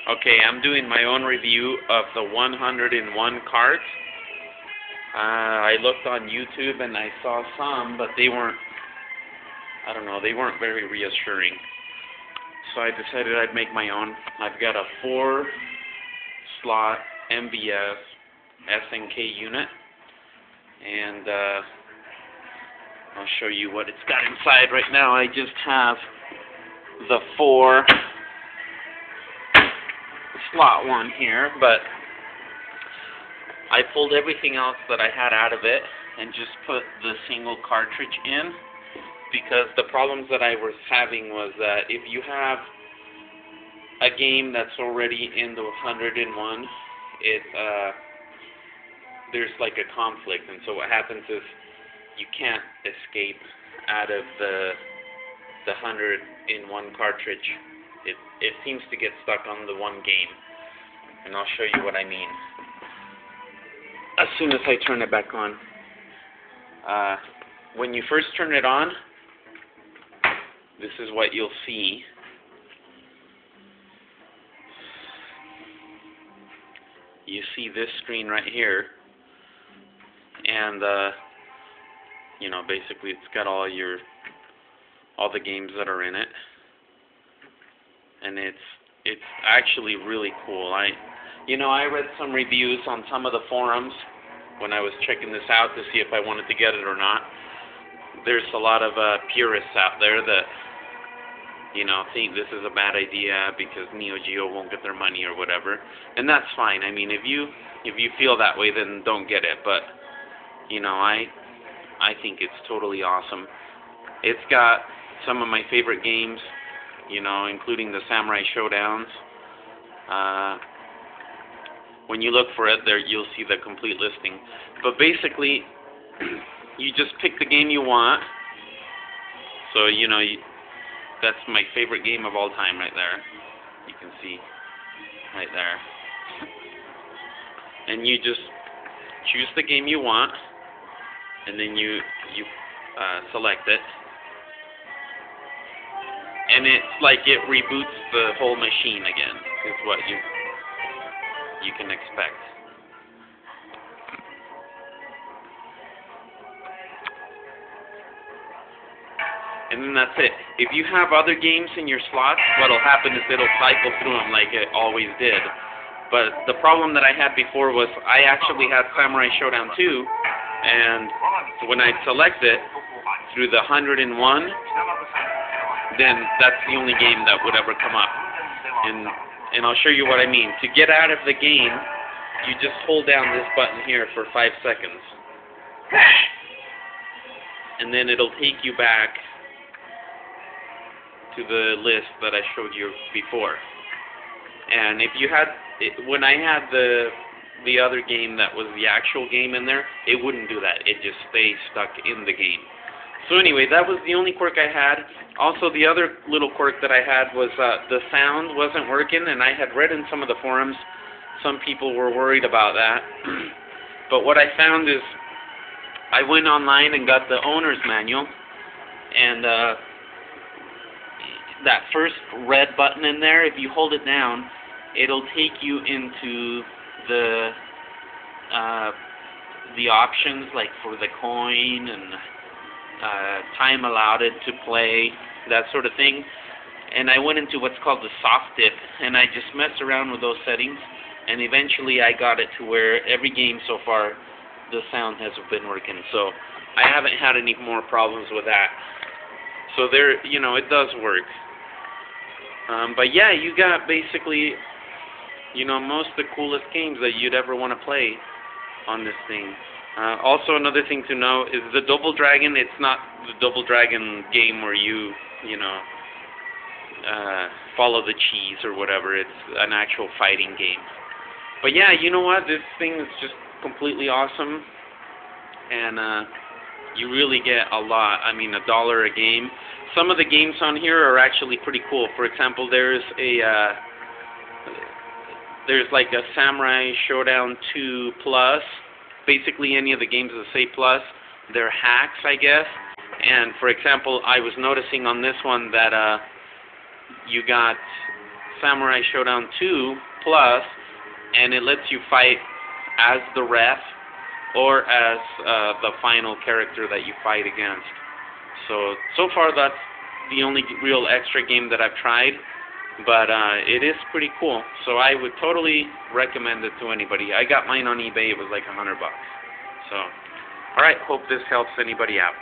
Okay, I'm doing my own review of the 101 cards. I looked on YouTube and I saw some, but they weren't, I don't know, they weren't very reassuring. So I decided I'd make my own. I've got a 4-slot MVS SNK unit, and I'll show you what it's got inside right now. I just have the 4-slot one here, but I pulled everything else that I had out of it and just put the single cartridge in, because the problems that I was having was that if you have a game that's already in the 101, there's like a conflict, and so what happens is you can't escape out of the 101 cartridge. It seems to get stuck on the one game, and I'll show you what I mean as soon as I turn it back on. When you first turn it on, this is what you'll see. You see this screen right here, and you know, basically it's got all the games that are in it, and it's actually really cool. I read some reviews on some of the forums when I was checking this out to see if I wanted to get it or not. There's a lot of purists out there that, think this is a bad idea because Neo Geo won't get their money or whatever, and that's fine. I mean, if you feel that way, then don't get it. But I think it's totally awesome. It's got some of my favorite games, including the Samurai Showdowns. When you look for it, there you'll see the complete listing. But basically, you just pick the game you want. So that's my favorite game of all time right there. You can see right there. And you just choose the game you want, and then you select it. And it's like it reboots the whole machine again, is what you can expect. And then that's it. If you have other games in your slots, what'll happen is it'll cycle through them like it always did. But the problem that I had before was I actually had Samurai Showdown 2, and when I select it through the 101, then that's the only game that would ever come up. And I'll show you what I mean. To get out of the game, you just hold down this button here for 5 seconds. And then it'll take you back to the list that I showed you before. And if you had, when I had the other game that was the actual game in there, it wouldn't do that. It just stays stuck in the game. So anyway, that was the only quirk I had. Also, the other little quirk that I had was the sound wasn't working, and I had read in some of the forums, some people were worried about that. But what I found is, I went online and got the owner's manual, and that first red button in there, if you hold it down, it'll take you into the options, like for the coin and time allotted to play, that sort of thing. And I went into what's called the soft dip, and I just messed around with those settings, and eventually I got it to where every game so far the sound has been working. So I haven't had any more problems with that. So there, it does work. But yeah, you got basically, most of the coolest games that you'd ever want to play on this thing. Also, another thing to know is the Double Dragon. It's not the Double Dragon game where you follow the cheese or whatever. It's an actual fighting game. But yeah, you know what? This thing is just completely awesome, and you really get a lot. I mean, $1 a game. Some of the games on here are actually pretty cool. For example, there's like a Samurai Showdown 2 Plus. Basically, any of the games that say Plus, they're hacks, I guess. And for example, I was noticing on this one that you got Samurai Showdown 2 Plus, and it lets you fight as the ref or as the final character that you fight against. So far that's the only real extra game that I've tried, but it is pretty cool. So I would totally recommend it to anybody. I got mine on eBay. It was like $100. So, all right. Hope this helps anybody out.